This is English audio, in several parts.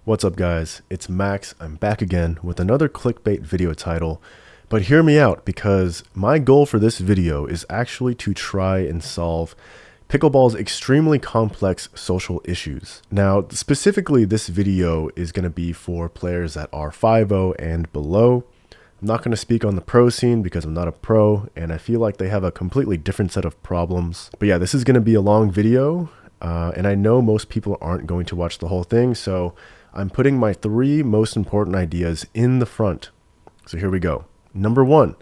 What's up guys, it's Max. I'm back again with another clickbait video title, but hear me out because my goal for this video is actually to try and solve pickleball's extremely complex social issues. Now, specifically this video is going to be for players that are 5-0 and below. I'm not going to speak on the pro scene because I'm not a pro and I feel like they have a completely different set of problems. But yeah, this is going to be a long video and I know most people aren't going to watch the whole thing, so I'm putting my 3 most important ideas in the front. So here we go. Number 1,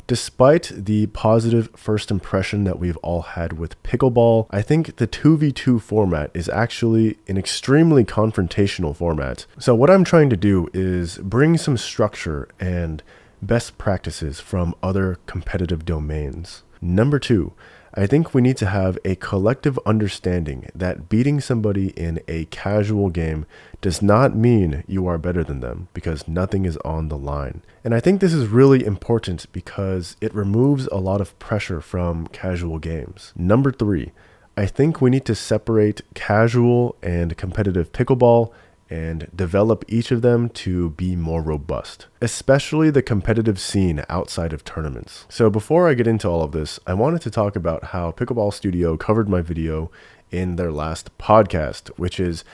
despite the positive first impression that we've all had with pickleball, I think the 2v2 format is actually an extremely confrontational format. So what I'm trying to do is bring some structure and best practices from other competitive domains. Number 2, I think we need to have a collective understanding that beating somebody in a casual game does not mean you are better than them because nothing is on the line. And I think this is really important because it removes a lot of pressure from casual games. Number 3, I think we need to separate casual and competitive pickleball and develop each of them to be more robust, especially the competitive scene outside of tournaments. So before I get into all of this, I wanted to talk about how Pickleball Studio covered my video in their last podcast, which is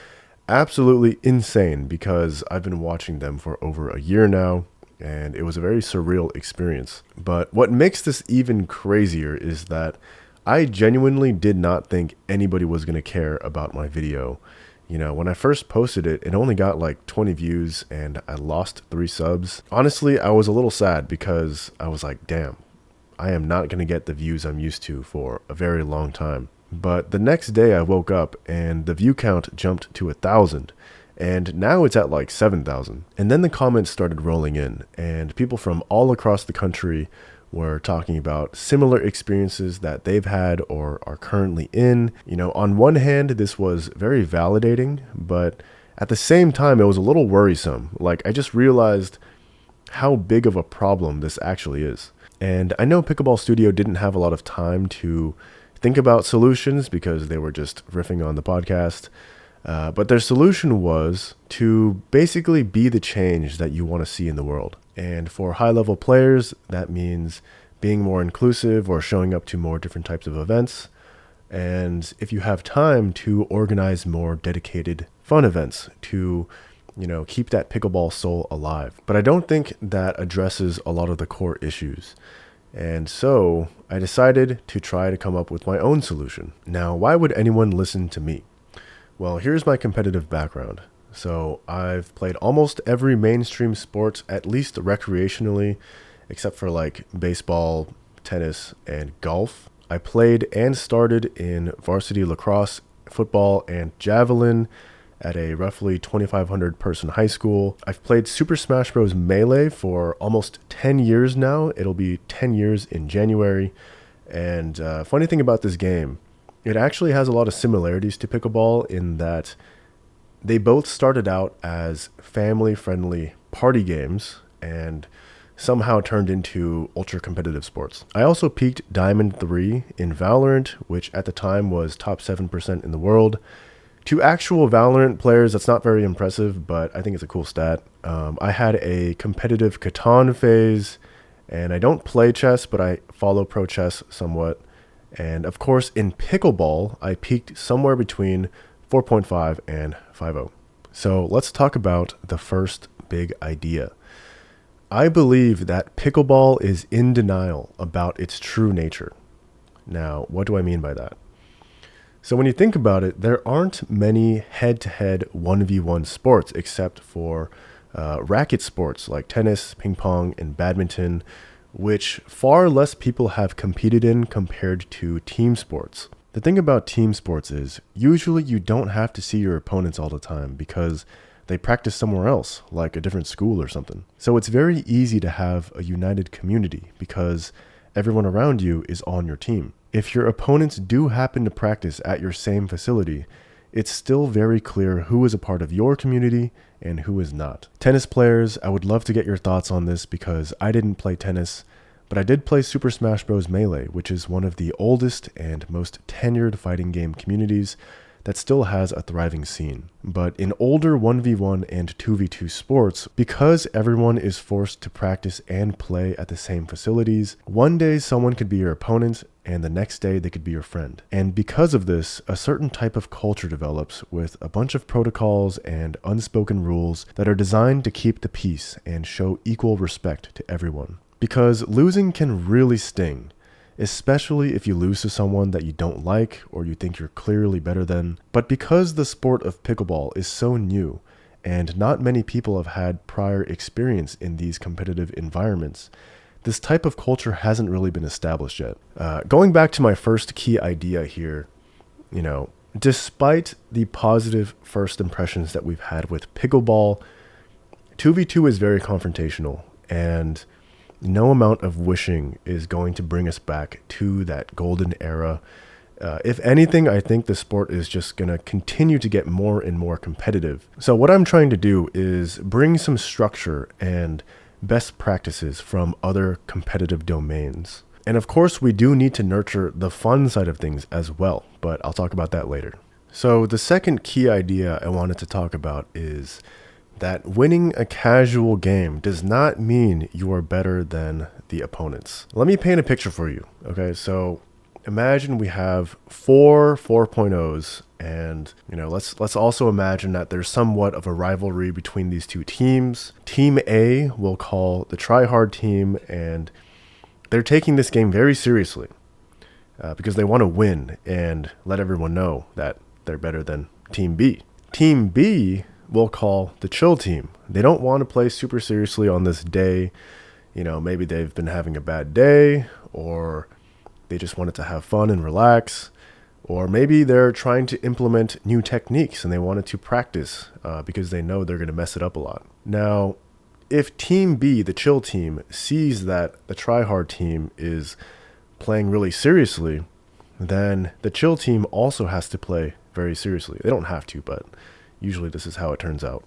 absolutely insane because I've been watching them for over a year now, and it was a very surreal experience. But what makes this even crazier is that I genuinely did not think anybody was going to care about my video. You know, when I first posted it, it only got like 20 views and I lost 3 subs. Honestly, I was a little sad because I was like, damn, I am not going to get the views I'm used to for a very long time. But the next day I woke up and the view count jumped to 1,000 and now it's at like 7,000. And then the comments started rolling in and people from all across the country were talking about similar experiences that they've had or are currently in. You know, on one hand, this was very validating, but at the same time, it was a little worrisome. Like, I just realized how big of a problem this actually is. And I know Pickleball Studio didn't have a lot of time to think about solutions because they were just riffing on the podcast. But their solution was to basically be the change that you want to see in the world. And for high-level players, that means being more inclusive or showing up to more different types of events. And if you have time, to organize more dedicated fun events to, you know, keep that pickleball soul alive. But I don't think that addresses a lot of the core issues. And so I decided to try to come up with my own solution. Now, why would anyone listen to me? Well, here's my competitive background. So I've played almost every mainstream sport, at least recreationally, except for like baseball, tennis, and golf. I played and started in varsity lacrosse, football, and javelin at a roughly 2,500 person high school. I've played Super Smash Bros. Melee for almost 10 years now. It'll be 10 years in January. And funny thing about this game, it actually has a lot of similarities to pickleball in that they both started out as family-friendly party games and somehow turned into ultra-competitive sports. I also peaked Diamond 3 in Valorant, which at the time was top 7% in the world. To actual Valorant players, that's not very impressive, but I think it's a cool stat. I had a competitive Catan phase, and I don't play chess, but I follow pro chess somewhat. And of course, in pickleball, I peaked somewhere between 4.5 and 5.0. So let's talk about the first big idea. I believe that pickleball is in denial about its true nature. Now, what do I mean by that? So when you think about it, there aren't many head-to-head 1v1 sports except for racket sports like tennis, ping pong, and badminton, which far less people have competed in compared to team sports. The thing about team sports is, usually you don't have to see your opponents all the time because they practice somewhere else, like a different school or something. So it's very easy to have a united community because everyone around you is on your team. If your opponents do happen to practice at your same facility, it's still very clear who is a part of your community and who is not. Tennis players, I would love to get your thoughts on this because I didn't play tennis, but I did play Super Smash Bros. Melee, which is one of the oldest and most tenured fighting game communities. that still has a thriving scene. But in older 1v1 and 2v2 sports, because everyone is forced to practice and play at the same facilities, one day someone could be your opponent and the next day they could be your friend. And because of this, a certain type of culture develops with a bunch of protocols and unspoken rules that are designed to keep the peace and show equal respect to everyone. Because losing can really sting, especially if you lose to someone that you don't like or you think you're clearly better than. But because the sport of pickleball is so new and not many people have had prior experience in these competitive environments, this type of culture hasn't really been established yet. Going back to my first key idea here, despite the positive first impressions that we've had with pickleball, 2v2 is very confrontational, and no amount of wishing is going to bring us back to that golden era. If anything, I think the sport is just going to continue to get more and more competitive. So what I'm trying to do is bring some structure and best practices from other competitive domains. And of course, we do need to nurture the fun side of things as well, but I'll talk about that later. So the second key idea I wanted to talk about is that winning a casual game does not mean you are better than the opponents. Let me paint a picture for you. Okay, so imagine we have four 4.0s, and let's also imagine that there's somewhat of a rivalry between these two teams. Team A we'll call the try-hard team, and they're taking this game very seriously because they want to win and let everyone know that they're better than Team B. Team B we'll call the chill team. They don't want to play super seriously on this day. Maybe they've been having a bad day, or they just wanted to have fun and relax, or maybe they're trying to implement new techniques and they wanted to practice because they know they're going to mess it up a lot. Now, if Team B, the chill team, sees that the try-hard team is playing really seriously, then the chill team also has to play very seriously. They don't have to, but usually this is how it turns out.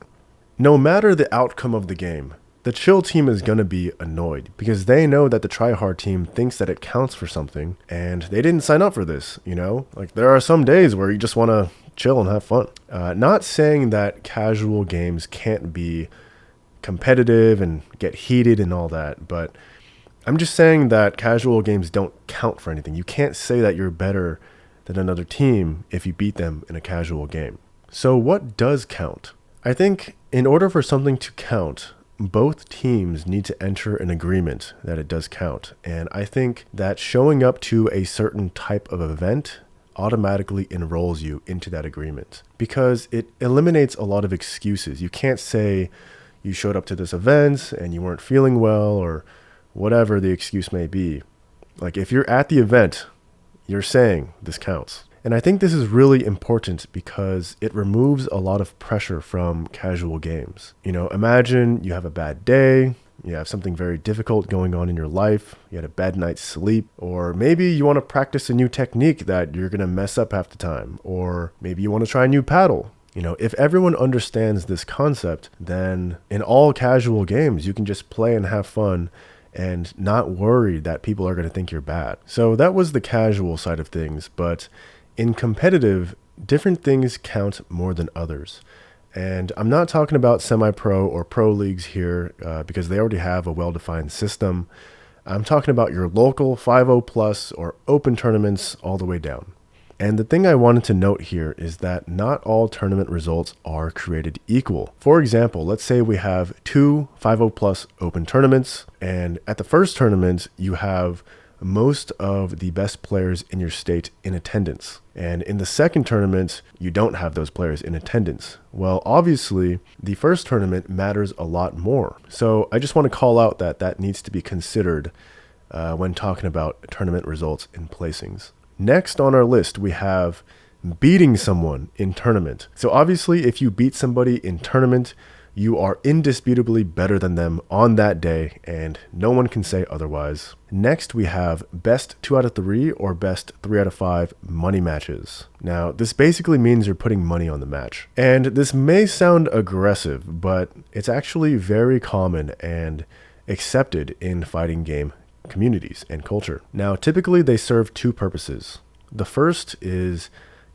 No matter the outcome of the game, the chill team is going to be annoyed because they know that the try-hard team thinks that it counts for something and they didn't sign up for this, Like there are some days where you just want to chill and have fun. Not saying that casual games can't be competitive and get heated and all that, but I'm just saying that casual games don't count for anything. You can't say that you're better than another team if you beat them in a casual game. So what does count? I think in order for something to count, both teams need to enter an agreement that it does count. And I think that showing up to a certain type of event automatically enrolls you into that agreement because it eliminates a lot of excuses. You can't say you showed up to this event and you weren't feeling well or whatever the excuse may be. Like if you're at the event, you're saying this counts. And I think this is really important because it removes a lot of pressure from casual games. Imagine you have a bad day, you have something very difficult going on in your life, you had a bad night's sleep, or maybe you want to practice a new technique that you're going to mess up half the time, or maybe you want to try a new paddle. If everyone understands this concept, then in all casual games, you can just play and have fun and not worry that people are going to think you're bad. So that was the casual side of things, but in competitive, different things count more than others. And I'm not talking about semi-pro or pro leagues here because they already have a well-defined system. I'm talking about your local 5.0 plus or open tournaments all the way down. And the thing I wanted to note here is that not all tournament results are created equal. For example, let's say we have two 5.0 plus open tournaments, and at the first tournament, you have most of the best players in your state in attendance. And in the second tournament, you don't have those players in attendance. Well, obviously, the first tournament matters a lot more. So I just want to call out that that needs to be considered when talking about tournament results and placings. Next on our list, we have beating someone in tournament. So obviously, if you beat somebody in tournament, you are indisputably better than them on that day, and no one can say otherwise. Next, we have best 2 out of 3 or best 3 out of 5 money matches. Now, this basically means you're putting money on the match. And this may sound aggressive, but it's actually very common and accepted in fighting game communities and culture. Now, typically they serve two purposes. The first is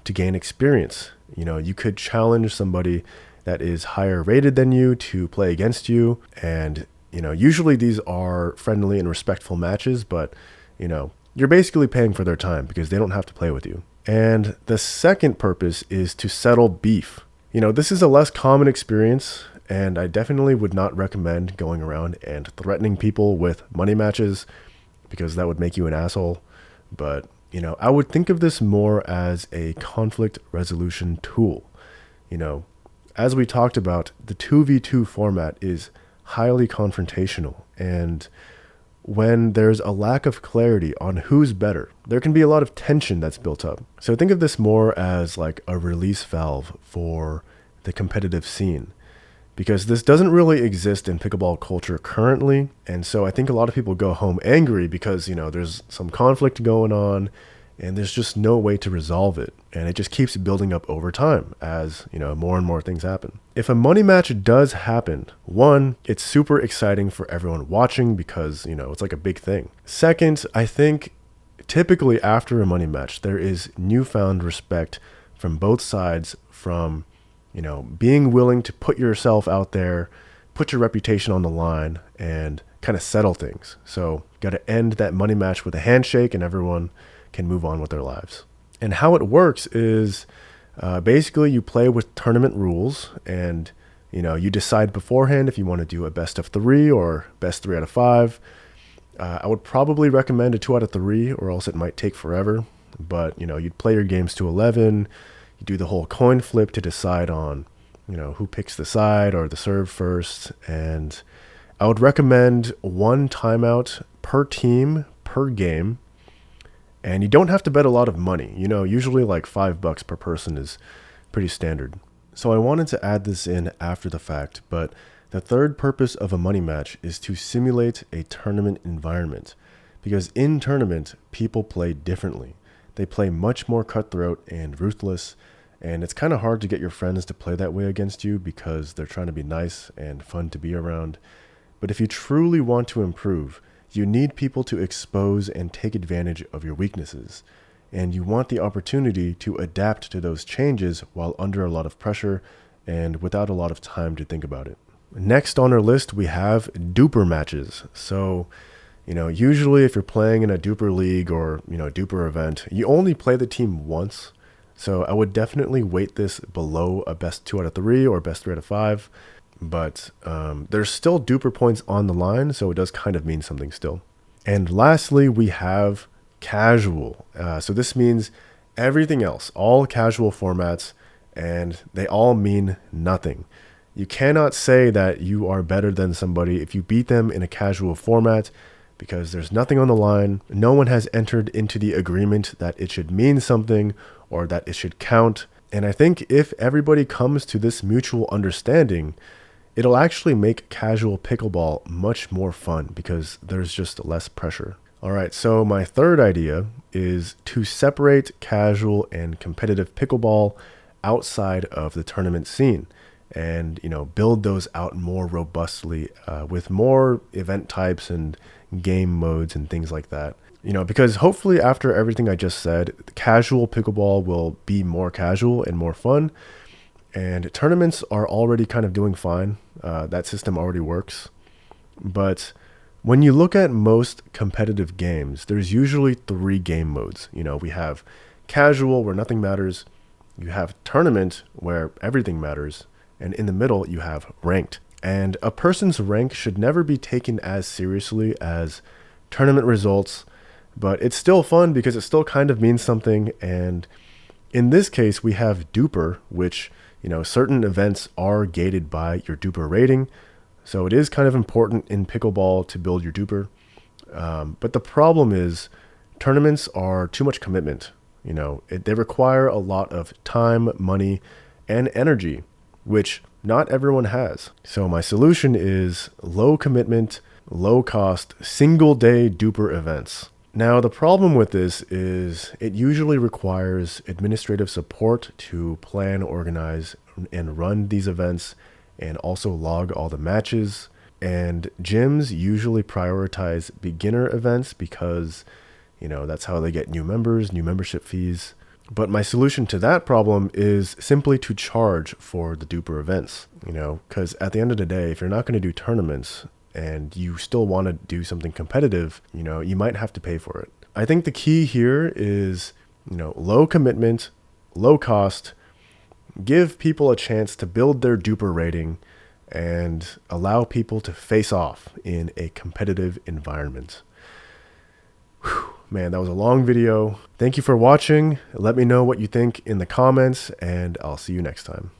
to gain experience. You could challenge somebody that is higher rated than you to play against you. And, usually these are friendly and respectful matches, but, you're basically paying for their time because they don't have to play with you. And the second purpose is to settle beef. This is a less common experience, and I definitely would not recommend going around and threatening people with money matches because that would make you an asshole. But, I would think of this more as a conflict resolution tool. As we talked about, the 2v2 format is highly confrontational, and when there's a lack of clarity on who's better, there can be a lot of tension that's built up. So think of this more as like a release valve for the competitive scene, because this doesn't really exist in pickleball culture currently. And so I think a lot of people go home angry because, there's some conflict going on and there's just no way to resolve it. And it just keeps building up over time as, more and more things happen. If a money match does happen, one, it's super exciting for everyone watching because, it's like a big thing. Second, I think typically after a money match, there is newfound respect from both sides from, being willing to put yourself out there, put your reputation on the line and kind of settle things. So got to end that money match with a handshake and everyone can move on with their lives. And how it works is basically you play with tournament rules and, you decide beforehand if you want to do a best of 3 or best 3 out of 5. I would probably recommend a 2 out of 3 or else it might take forever. But, you'd play your games to 11. You do the whole coin flip to decide on, who picks the side or the serve first. And I would recommend 1 timeout per team per game. And you don't have to bet a lot of money. Usually like $5 per person is pretty standard. So I wanted to add this in after the fact, but the third purpose of a money match is to simulate a tournament environment. Because in tournament, people play differently. They play much more cutthroat and ruthless, and it's kind of hard to get your friends to play that way against you because they're trying to be nice and fun to be around. But if you truly want to improve, you need people to expose and take advantage of your weaknesses, and you want the opportunity to adapt to those changes while under a lot of pressure and without a lot of time to think about it. Next on our list, we have DUPR matches. So, usually if you're playing in a DUPR league or, DUPR event, you only play the team once. So I would definitely weight this below a best 2 out of 3 or best 3 out of 5. But there's still DUPR points on the line, so it does kind of mean something still. And lastly, we have casual. So this means everything else, all casual formats, and they all mean nothing. You cannot say that you are better than somebody if you beat them in a casual format because there's nothing on the line. No one has entered into the agreement that it should mean something or that it should count. And I think if everybody comes to this mutual understanding, it'll actually make casual pickleball much more fun because there's just less pressure. All right, so my third idea is to separate casual and competitive pickleball outside of the tournament scene and, build those out more robustly with more event types and game modes and things like that. Because hopefully after everything I just said, casual pickleball will be more casual and more fun. And tournaments are already kind of doing fine. That system already works. But when you look at most competitive games, there's usually 3 game modes. We have casual where nothing matters. You have tournament where everything matters. And in the middle, you have ranked. And a person's rank should never be taken as seriously as tournament results. But it's still fun because it still kind of means something. And in this case, we have DUPR, which certain events are gated by your DUPR rating. So it is kind of important in pickleball to build your DUPR. But the problem is tournaments are too much commitment. They require a lot of time, money, and energy, which not everyone has. So my solution is low commitment, low cost, single day DUPR events. Now, the problem with this is it usually requires administrative support to plan, organize, and run these events and also log all the matches. And gyms usually prioritize beginner events because, that's how they get new members, new membership fees. But my solution to that problem is simply to charge for the DUPR events, because at the end of the day, if you're not going to do tournaments and you still want to do something competitive, you might have to pay for it. I think the key here is, low commitment, low cost, give people a chance to build their DUPR rating and allow people to face off in a competitive environment. Whew. Man, that was a long video. Thank you for watching. Let me know what you think in the comments, and I'll see you next time.